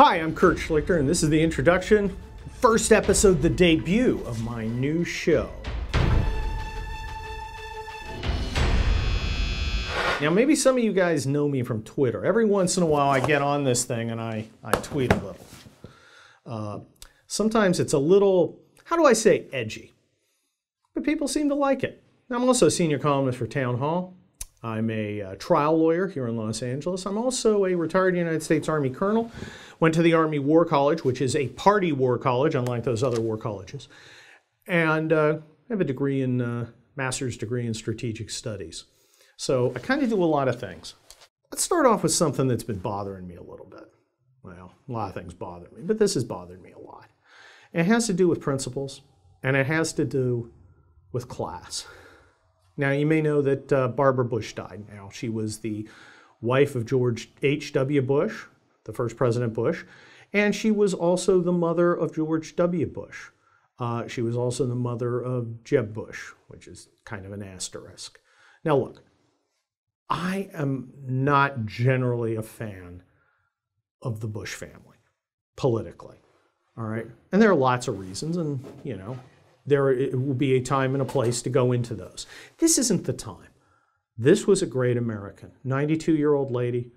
Hi, I'm Kurt Schlichter, and this is the introduction, first episode, the debut of my new show. Now, maybe some of you guys know me from Twitter. Every once in a while, I get on this thing and I tweet a little. Sometimes it's a little, how do I say, edgy. But people seem to like it. I'm also a senior columnist for Town Hall. I'm a trial lawyer here in Los Angeles. I'm also a retired United States Army colonel. Went to the Army War College, which is a party war college, unlike those other war colleges. And I have a degree in, master's degree in strategic studies. So I kind of do a lot of things. Let's start off with something that's been bothering me a little bit. Well, a lot of things bother me, but this has bothered me a lot. It has to do with principles, and it has to do with class. Now, you may know that Barbara Bush died now. She was the wife of George H.W. Bush, the first President Bush, and she was also the mother of George W. Bush. She was also the mother of Jeb Bush, which is kind of an asterisk. Now, look, I am not generally a fan of the Bush family, politically, all right? And there are lots of reasons, and, you know, it will be a time and a place to go into those. This isn't the time. This was a great American, 92-year-old lady,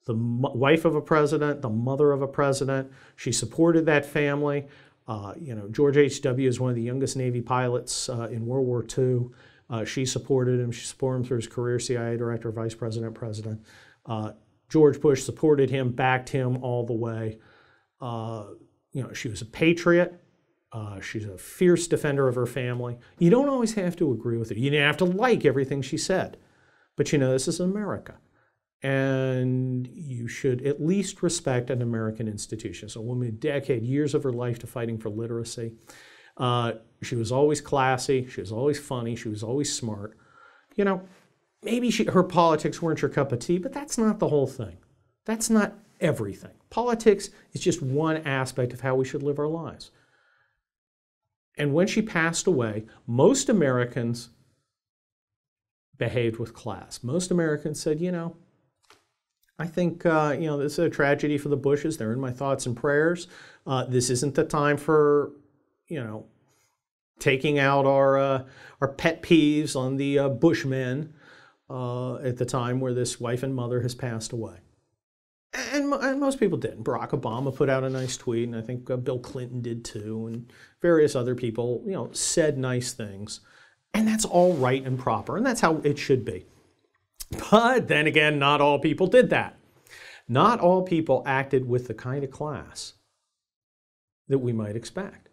the wife of a president, the mother of a president. She supported that family. You know, George H.W. is one of the youngest Navy pilots in World War II. She supported him. She supported him through his career, CIA director, vice president, president. George Bush supported him, backed him all the way. You know, she was a patriot. She's a fierce defender of her family. You don't always have to agree with her. You don't have to like everything she said. But you know, this is America. And you should at least respect an American institution. So a woman dedicated years of her life to fighting for literacy. She was always classy. She was always funny. She was always smart. You know, maybe her politics weren't your cup of tea, but that's not the whole thing. That's not everything. Politics is just one aspect of how we should live our lives. And when she passed away, most Americans behaved with class. Most Americans said, you know, I think, you know, this is a tragedy for the Bushes. They're in my thoughts and prayers. This isn't the time for, you know, taking out our pet peeves on the Bushmen at the time where this wife and mother has passed away. And most people didn't. Barack Obama put out a nice tweet, and I think Bill Clinton did too, and various other people, you know, said nice things. And that's all right and proper, and that's how it should be. But then again, not all people did that. Not all people acted with the kind of class that we might expect.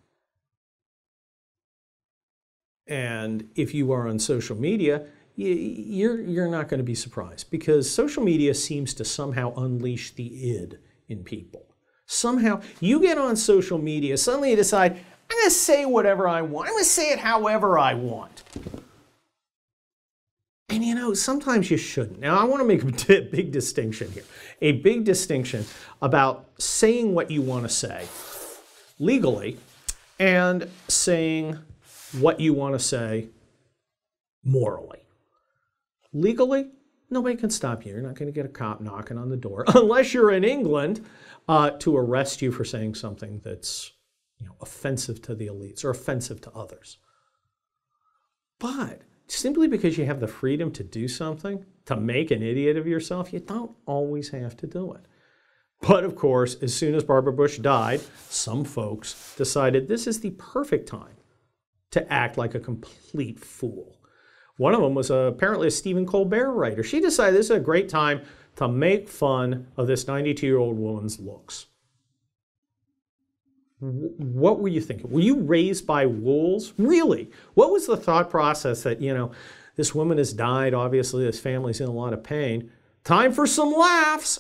And if you are on social media, you're not going to be surprised, because social media seems to somehow unleash the id in people. Somehow, you get on social media, suddenly you decide, I'm going to say whatever I want. I'm going to say it however I want. And you know, sometimes you shouldn't. Now, I want to make a big distinction here. A big distinction about saying what you want to say legally and saying what you want to say morally. Legally, nobody can stop you. You're not going to get a cop knocking on the door, unless you're in England, to arrest you for saying something that's, you know, offensive to the elites or offensive to others. But simply because you have the freedom to do something, to make an idiot of yourself, you don't always have to do it. But of course, as soon as Barbara Bush died, some folks decided this is the perfect time to act like a complete fool. One of them was apparently a Stephen Colbert writer. She decided this is a great time to make fun of this 92-year-old woman's looks. What were you thinking? Were you raised by wolves? Really? What was the thought process that, you know, this woman has died, obviously this family's in a lot of pain. Time for some laughs.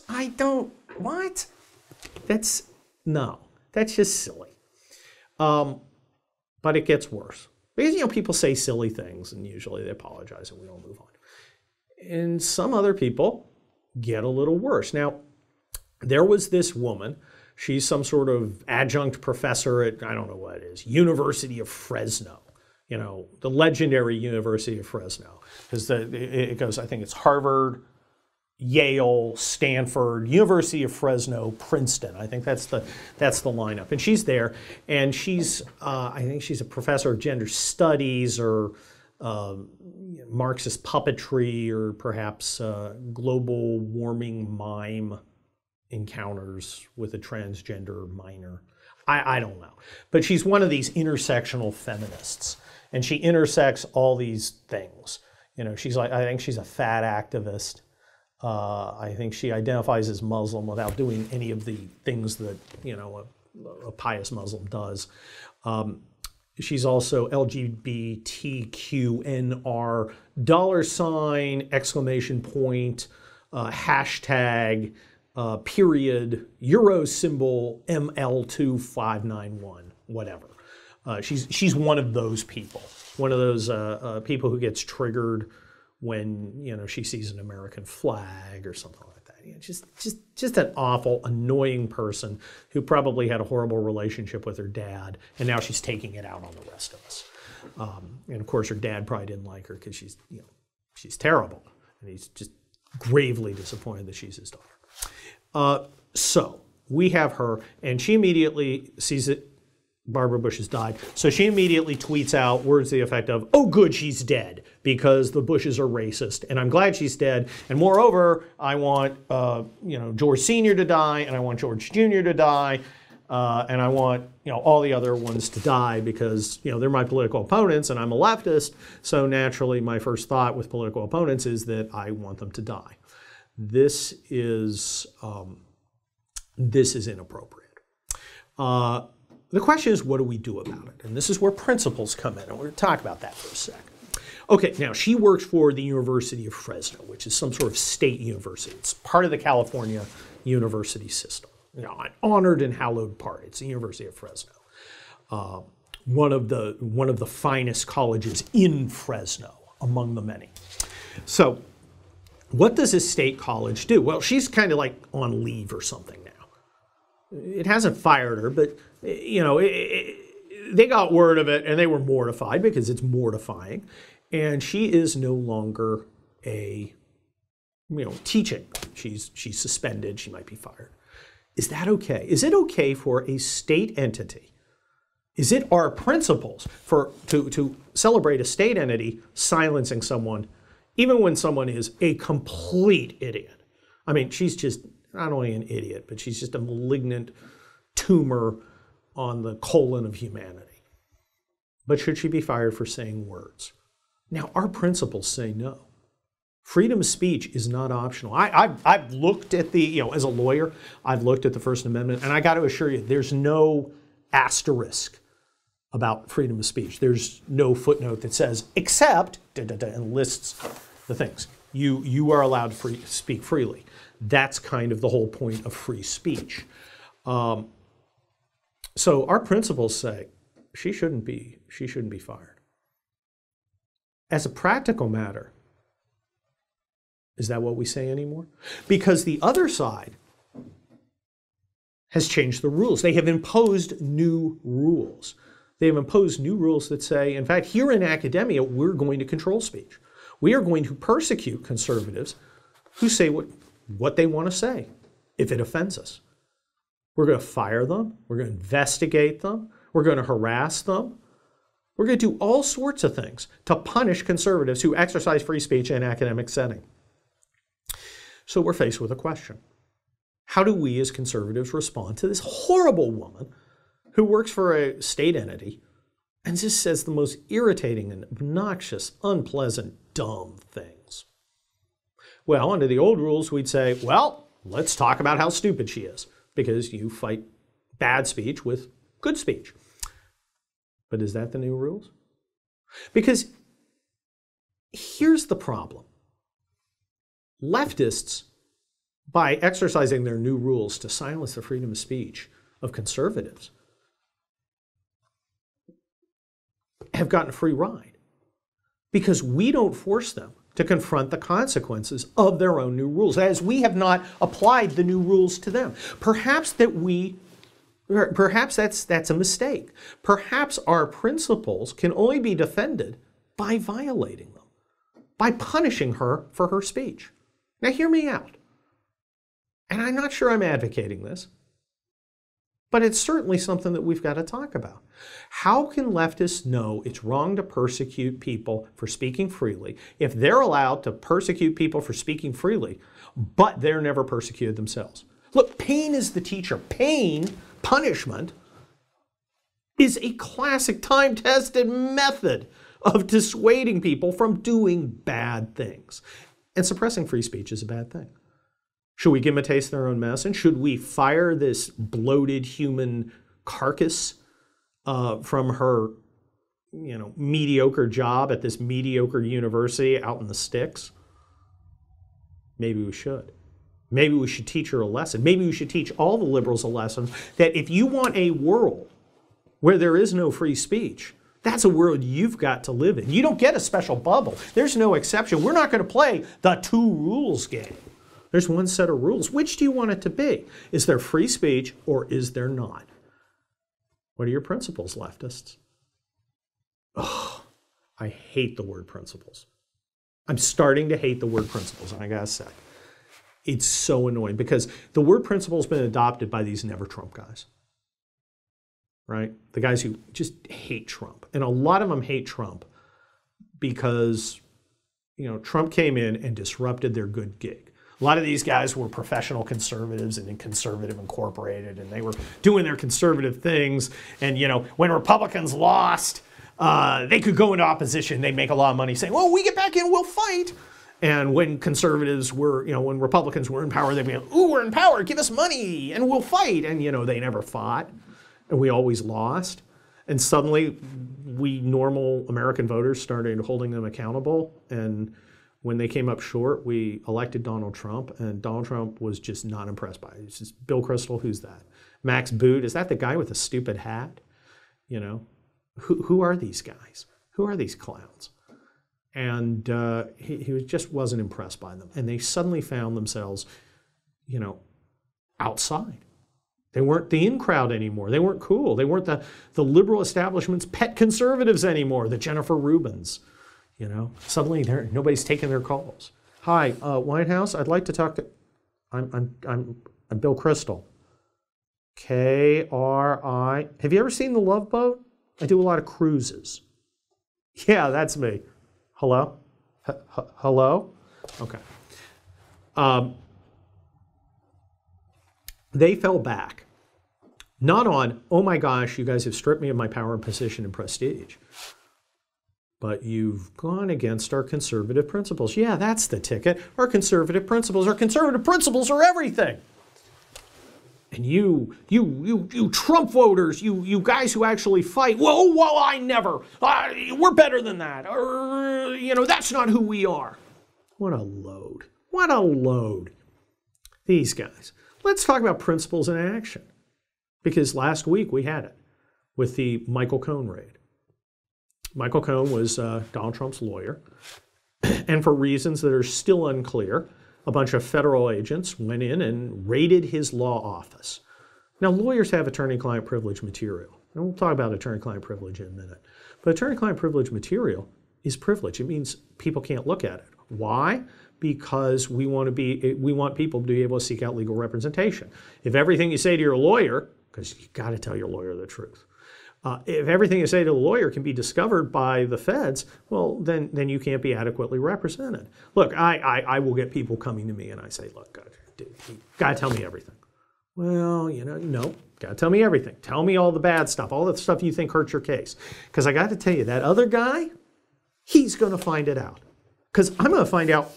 What? No, that's just silly. But it gets worse. Because, you know, people say silly things and usually they apologize and we all move on. And some other people get a little worse. Now, there was this woman. She's some sort of adjunct professor at, I don't know what it is, University of Fresno. You know, the legendary University of Fresno. Because it goes, I think it's Harvard, Yale, Stanford, University of Fresno, Princeton. I think that's the lineup, and she's there, and she's I think she's a professor of gender studies or Marxist puppetry or perhaps global warming mime encounters with a transgender minor. I don't know, but she's one of these intersectional feminists, and she intersects all these things. You know, she's like, I think she's a fat activist. I think she identifies as Muslim without doing any of the things that, you know, a pious Muslim does. She's also LGBTQNR $, exclamation point, hashtag, period, Euro symbol, ML2591, whatever. She's one of those people. One of those people who gets triggered when, you know, she sees an American flag or something like that. You know, just an awful, annoying person who probably had a horrible relationship with her dad, and now she's taking it out on the rest of us. And of course, her dad probably didn't like her because she's terrible, and he's just gravely disappointed that she's his daughter. So we have her, and she immediately sees that Barbara Bush has died. So she immediately tweets out words to the effect of, "Oh, good, she's dead, because the Bushes are racist, and I'm glad she's dead. And moreover, I want George Sr. to die, and I want George Jr. to die, and I want all the other ones to die because they're my political opponents, and I'm a leftist. So naturally, my first thought with political opponents is that I want them to die." This is inappropriate. The question is, what do we do about it? And this is where principles come in, and we're going to talk about that for a second. Okay, now she works for the University of Fresno, which is some sort of state university. It's part of the California university system. An honored and hallowed part. It's the University of Fresno, one of the finest colleges in Fresno, among the many. So, what does this state college do? Well, she's kind of like on leave or something now. It hasn't fired her, but they got word of it and they were mortified because it's mortifying. And she is no longer teaching. She's suspended. She might be fired. Is that okay? Is it okay for a state entity? Is it our principles to celebrate a state entity silencing someone, even when someone is a complete idiot? I mean, she's just not only an idiot, but she's just a malignant tumor on the colon of humanity. But should she be fired for saying words? Now, our principles say no. Freedom of speech is not optional. I've looked at as a lawyer, I've looked at the First Amendment, and I got to assure you, there's no asterisk about freedom of speech. There's no footnote that says, except, and lists the things. You are allowed to speak freely. That's kind of the whole point of free speech. So our principles say she shouldn't be fired. As a practical matter, is that what we say anymore? Because the other side has changed the rules. They have imposed new rules. They have imposed new rules that say, in fact, here in academia, we're going to control speech. We are going to persecute conservatives who say what they want to say if it offends us. We're going to fire them. We're going to investigate them. We're going to harass them. We're going to do all sorts of things to punish conservatives who exercise free speech in an academic setting. So we're faced with a question. How do we as conservatives respond to this horrible woman who works for a state entity and just says the most irritating and obnoxious, unpleasant, dumb things? Well, under the old rules, we'd say, well, let's talk about how stupid she is, because you fight bad speech with good speech. But is that the new rules? Because here's the problem. Leftists, by exercising their new rules to silence the freedom of speech of conservatives, have gotten a free ride because we don't force them to confront the consequences of their own new rules, as we have not applied the new rules to them. Perhaps that's a mistake. Perhaps our principles can only be defended by violating them, by punishing her for her speech. Now hear me out. And I'm not sure I'm advocating this, but it's certainly something that we've got to talk about. How can leftists know it's wrong to persecute people for speaking freely if they're allowed to persecute people for speaking freely, but they're never persecuted themselves? Look, pain is the teacher. Pain, punishment, is a classic time-tested method of dissuading people from doing bad things. And suppressing free speech is a bad thing. Should we give them a taste of their own medicine? Should we fire this bloated human carcass from her, mediocre job at this mediocre university out in the sticks? Maybe we should. Maybe we should teach her a lesson. Maybe we should teach all the liberals a lesson that if you want a world where there is no free speech, that's a world you've got to live in. You don't get a special bubble. There's no exception. We're not going to play the two rules game. There's one set of rules. Which do you want it to be? Is there free speech or is there not? What are your principles, leftists? Oh, I hate the word principles. I'm starting to hate the word principles, and I gotta say, it's so annoying because the word principle has been adopted by these never Trump guys, right? The guys who just hate Trump. And a lot of them hate Trump because, Trump came in and disrupted their good gig. A lot of these guys were professional conservatives and in Conservative Incorporated, and they were doing their conservative things. And, when Republicans lost, they could go into opposition. They'd make a lot of money saying, well, we get back in, we'll fight. And when conservatives were, when Republicans were in power, they'd be like, ooh, we're in power, give us money, and we'll fight. And, they never fought, and we always lost. And suddenly, we normal American voters started holding them accountable. And when they came up short, we elected Donald Trump, and Donald Trump was just not impressed by it. It's just, Bill Kristol, who's that? Max Boot, is that the guy with the stupid hat? Who are these guys? Who are these clowns? And he just wasn't impressed by them. And they suddenly found themselves, outside. They weren't the in crowd anymore. They weren't cool. They weren't the liberal establishment's pet conservatives anymore, the Jennifer Rubins. Suddenly nobody's taking their calls. Hi, White House. I'd like to talk to. I'm Bill Kristol. K-R-I. Have you ever seen The Love Boat? I do a lot of cruises. Yeah, that's me. Hello? Hello? Okay. They fell back. Not on, oh my gosh, you guys have stripped me of my power and position and prestige. But you've gone against our conservative principles. Yeah, that's the ticket. Our conservative principles. Our conservative principles are everything. And you Trump voters, you guys who actually fight, well, I never. We're better than that. Or, that's not who we are. What a load. What a load. These guys. Let's talk about principles in action. Because last week we had it with the Michael Kohn raid. Michael Kohn was Donald Trump's lawyer. And for reasons that are still unclear, a bunch of federal agents went in and raided his law office. Now, lawyers have attorney-client privilege material. And we'll talk about attorney-client privilege in a minute. But attorney-client privilege material is privilege. It means people can't look at it. Why? Because we want people to be able to seek out legal representation. If everything you say to your lawyer, because you got to tell your lawyer the truth, if everything you say to the lawyer can be discovered by the feds, well, then you can't be adequately represented. Look, I will get people coming to me and I say, look, dude, you got to tell me everything. Well, no, got to tell me everything. Tell me all the bad stuff, all the stuff you think hurts your case. Because I got to tell you, that other guy, he's going to find it out. Because I'm going to find out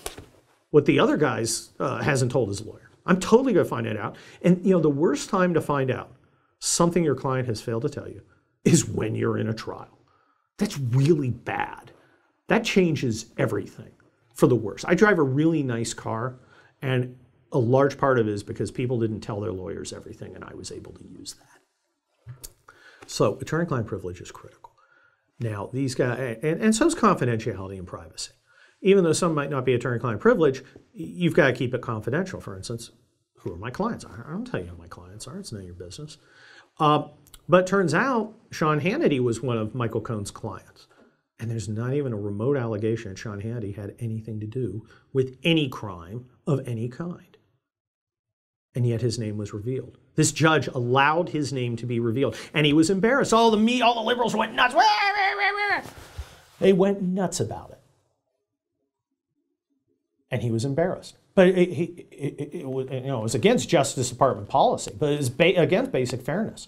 what the other guy hasn't told his lawyer. I'm totally going to find it out. And, the worst time to find out something your client has failed to tell you is when you're in a trial. That's really bad. That changes everything for the worse. I drive a really nice car, and a large part of it is because people didn't tell their lawyers everything, and I was able to use that. So attorney-client privilege is critical. Now, these guys, and so is confidentiality and privacy. Even though some might not be attorney-client privilege, you've got to keep it confidential. For instance, who are my clients? I don't tell you who my clients are. It's none of your business. But turns out Sean Hannity was one of Michael Cohn's clients. And there's not even a remote allegation that Sean Hannity had anything to do with any crime of any kind. And yet his name was revealed. This judge allowed his name to be revealed. And he was embarrassed. All the liberals went nuts. They went nuts about it. And he was embarrassed. But it was against Justice Department policy, but it was against basic fairness.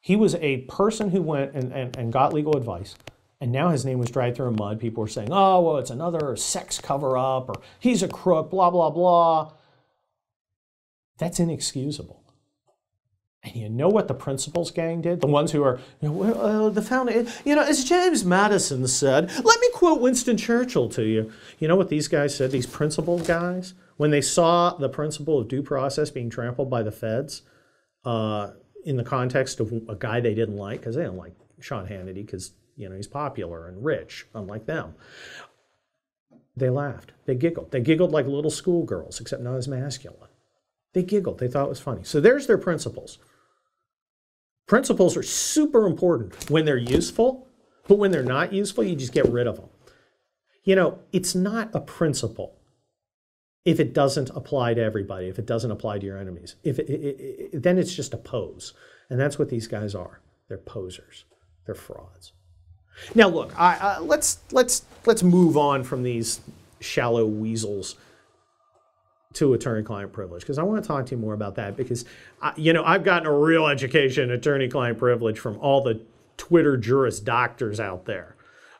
He was a person who went and got legal advice, and now his name was dragged through mud. People were saying, oh, well, it's another sex cover-up, or he's a crook, blah, blah, blah. That's inexcusable. And you know what the principals gang did? The ones who are, the founder, as James Madison said, let me quote Winston Churchill to you. You know what these guys said, these principal guys? When they saw the principle of due process being trampled by the feds in the context of a guy they didn't like, because they didn't like Sean Hannity because, he's popular and rich, unlike them. They laughed. They giggled. They giggled like little schoolgirls, except not as masculine. They giggled. They thought it was funny. So there's their principles. Principles are super important when they're useful, but when they're not useful, you just get rid of them. It's not a principle if it doesn't apply to everybody, if it doesn't apply to your enemies. Then it's just a pose. And that's what these guys are. They're posers. They're frauds. Now, look, let's move on from these shallow weasels to attorney-client privilege, because I want to talk to you more about that, because, I've gotten a real education in attorney-client privilege from all the Twitter Juris Doctors out there.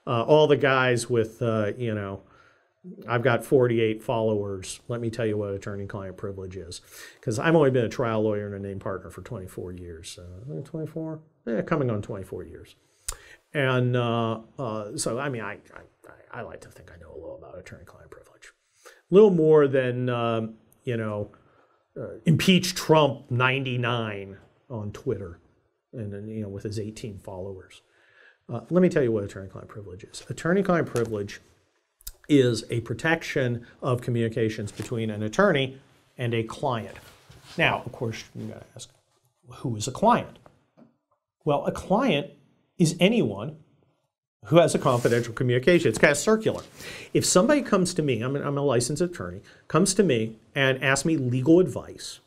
All the guys with, I've got 48 followers. Let me tell you what attorney-client privilege is, because I've only been a trial lawyer and a named partner for 24 years. 24? Coming on 24 years. And so, I like to think I know a little about attorney-client privilege. A little more than, impeach Trump 99 on Twitter and, with his 18 followers. Let me tell you what attorney-client privilege is. Attorney-client privilege is a protection of communications between an attorney and a client. Now, of course, you got to ask, who is a client? Well, a client is anyone who has a confidential communication. It's kind of circular. If somebody comes to me, I'm a licensed attorney, comes to me and asks me legal advice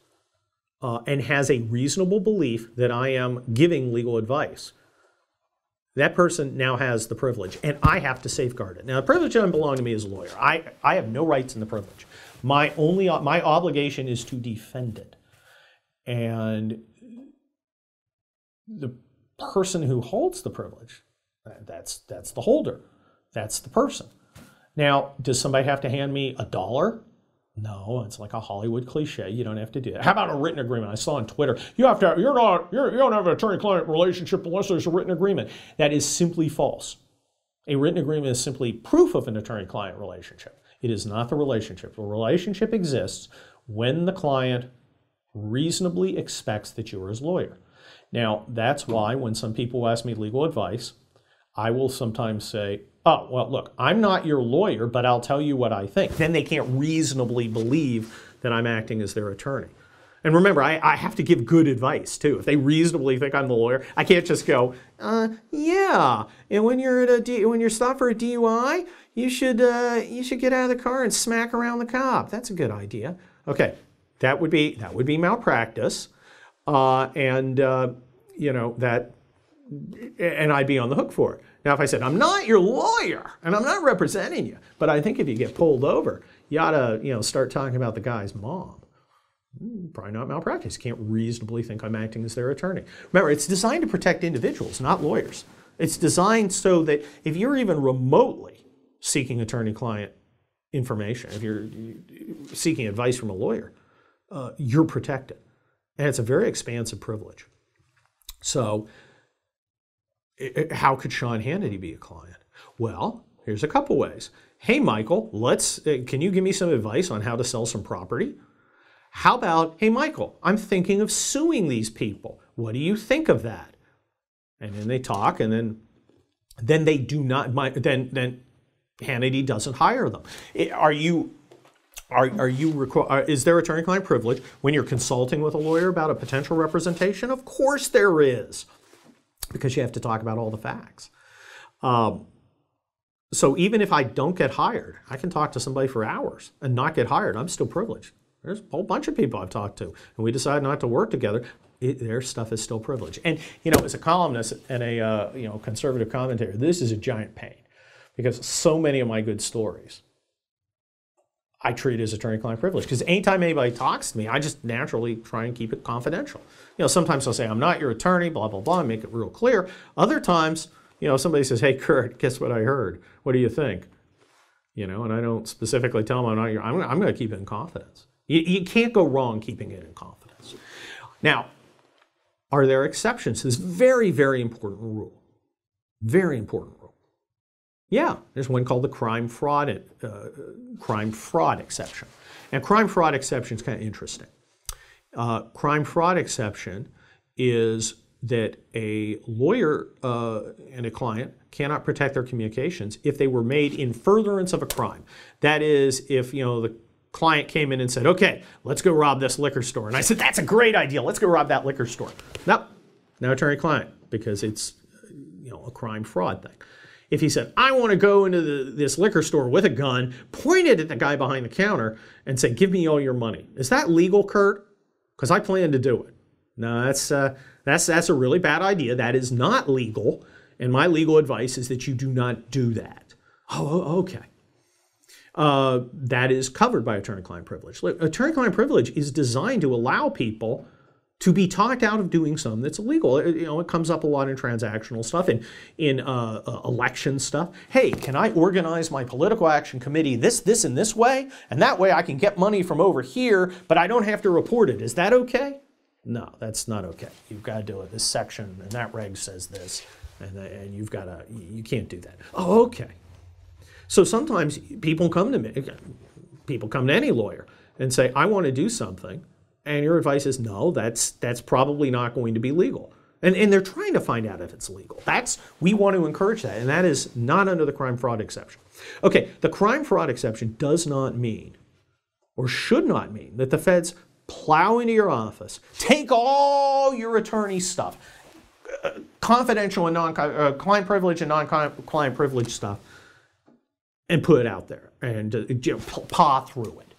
and has a reasonable belief that I am giving legal advice, that person now has the privilege, and I have to safeguard it. Now, the privilege doesn't belong to me as a lawyer. I have no rights in the privilege. My obligation is to defend it. And the person who holds the privilege, that's the holder. That's the person. Now, does somebody have to hand me $1? No, it's like a Hollywood cliche. You don't have to do that. How about a written agreement? I saw on Twitter, you don't have an attorney-client relationship unless there's a written agreement. That is simply false. A written agreement is simply proof of an attorney-client relationship. It is not the relationship. The relationship exists when the client reasonably expects that you're his lawyer. Now, that's why when some people ask me legal advice, I will sometimes say, oh, well, look, I'm not your lawyer, but I'll tell you what I think. Then they can't reasonably believe that I'm acting as their attorney. And remember, I have to give good advice, too. If they reasonably think I'm the lawyer, I can't just go, yeah, and when you're stopped for a DUI, you should get out of the car and smack around the cop. That's a good idea. Okay, that would be malpractice, and I'd be on the hook for it. Now, if I said, I'm not your lawyer, and I'm not representing you, but I think if you get pulled over, you ought to, start talking about the guy's mom. Probably not malpractice. You can't reasonably think I'm acting as their attorney. Remember, it's designed to protect individuals, not lawyers. It's designed so that if you're even remotely seeking attorney-client information, if you're seeking advice from a lawyer, you're protected. And it's a very expansive privilege. So, how could Sean Hannity be a client? Well, here's a couple ways. Hey, Michael, can you give me some advice on how to sell some property? How about, hey, Michael, I'm thinking of suing these people. What do you think of that? And then they talk, and then they do not. Then Hannity doesn't hire them. Is there attorney-client privilege when you're consulting with a lawyer about a potential representation? Of course there is, because you have to talk about all the facts. So even if I don't get hired, I can talk to somebody for hours and not get hired. I'm still privileged. There's a whole bunch of people I've talked to, and we decide not to work together. Their stuff is still privileged. And as a columnist and a conservative commentator, this is a giant pain because so many of my good stories I treat as attorney-client privilege, because anytime anybody talks to me, I just naturally try and keep it confidential. Sometimes I'll say, I'm not your attorney, blah, blah, blah, and make it real clear. Other times, somebody says, hey, Kurt, guess what I heard? What do you think? And I don't specifically tell them I'm not your, I'm going to keep it in confidence. You can't go wrong keeping it in confidence. Now, are there exceptions to this very, very important rule? Very important rule. Yeah, there's one called the crime fraud exception. And crime fraud exception is kind of interesting. Crime fraud exception is that a lawyer and a client cannot protect their communications if they were made in furtherance of a crime. That is, if the client came in and said, okay, let's go rob this liquor store. And I said, that's a great idea. Let's go rob that liquor store. Nope, no attorney-client, because it's a crime fraud thing. If he said, I want to go into this liquor store with a gun, point it at the guy behind the counter and say, give me all your money. Is that legal, Kurt? Because I plan to do it. No, that's a really bad idea. That is not legal. And my legal advice is that you do not do that. Oh, okay. That is covered by attorney-client privilege. Attorney-client privilege is designed to allow people to be talked out of doing something that's illegal. It comes up a lot in transactional stuff, in election stuff. Hey, can I organize my political action committee this, and this way? And that way I can get money from over here, but I don't have to report it. Is that okay? No, that's not okay. You've got to do it. This section and that reg says this, and you've got to, you can't do that. Oh, okay. So sometimes people come to me, people come to any lawyer and say, I want to do something. And your advice is, no, that's probably not going to be legal. And they're trying to find out if it's legal. We want to encourage that, and that is not under the crime fraud exception. Okay, the crime fraud exception does not mean, or should not mean, that the feds plow into your office, take all your attorney stuff, confidential and client privilege and non-client privilege stuff, and put it out there and paw through it.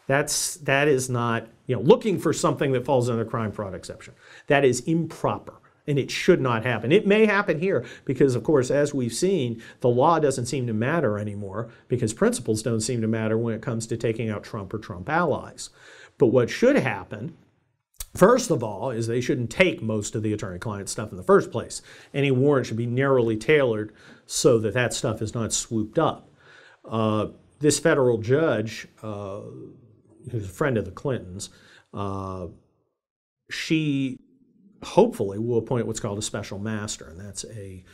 That is not, looking for something that falls under the crime fraud exception. That is improper, and it should not happen. It may happen here because, of course, as we've seen, the law doesn't seem to matter anymore because principles don't seem to matter when it comes to taking out Trump or Trump allies. But what should happen, first of all, is they shouldn't take most of the attorney-client stuff in the first place. Any warrant should be narrowly tailored so that that stuff is not swooped up. This federal judge, who's a friend of the Clintons, she hopefully will appoint what's called a special master, and that's a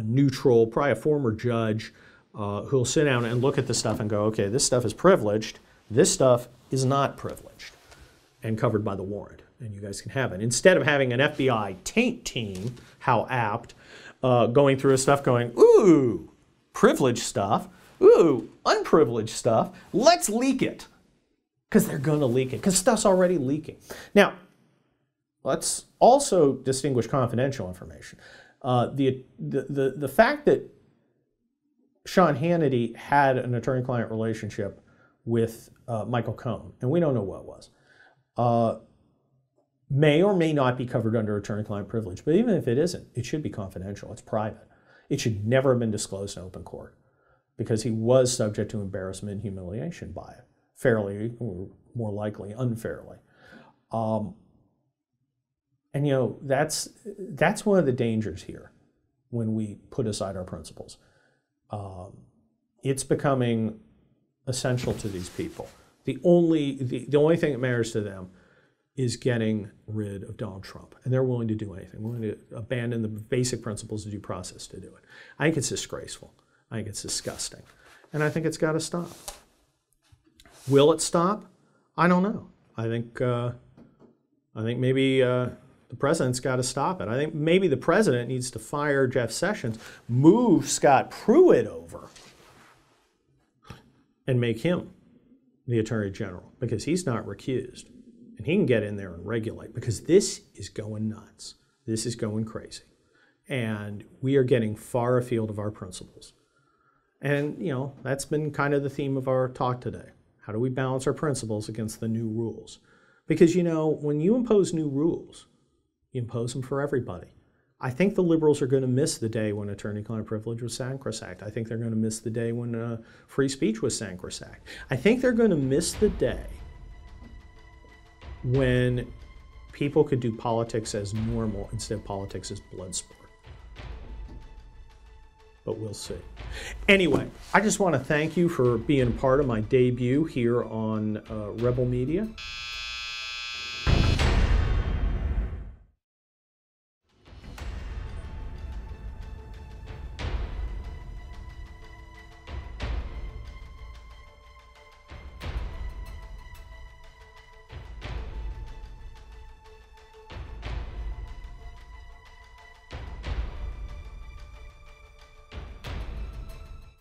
neutral, probably a former judge, who'll sit down and look at the stuff and go, okay, this stuff is privileged, this stuff is not privileged and covered by the warrant, and you guys can have it. Instead of having an FBI taint team, how apt, going through stuff going, ooh, privileged stuff, ooh, unprivileged stuff, let's leak it. Because they're going to leak it, because stuff's already leaking. Now, let's also distinguish confidential information. The fact that Sean Hannity had an attorney-client relationship with Michael Kohn, and we don't know what it was, may or may not be covered under attorney-client privilege. But even if it isn't, it should be confidential. It's private. It should never have been disclosed in open court because he was subject to embarrassment and humiliation by it. Fairly, or more likely unfairly. And that's one of the dangers here when we put aside our principles. It's becoming essential to these people. The only thing that matters to them is getting rid of Donald Trump. And they're willing to do anything, willing to abandon the basic principles of due process to do it. I think it's disgraceful. I think it's disgusting. And I think it's got to stop. Will it stop? I don't know. I think maybe the president's got to stop it. I think maybe the president needs to fire Jeff Sessions, move Scott Pruitt over, and make him the Attorney General because he's not recused. And he can get in there and regulate because this is going nuts. This is going crazy. And we are getting far afield of our principles. And, you know, that's been kind of the theme of our talk today. How do we balance our principles against the new rules? Because, you know, when you impose new rules, you impose them for everybody. I think the liberals are going to miss the day when attorney-client privilege was sacrosanct. I think they're going to miss the day when free speech was sacrosanct. I think they're going to miss the day when people could do politics as normal instead of politics as blood sport. But we'll see. Anyway, I just want to thank you for being part of my debut here on Rebel Media.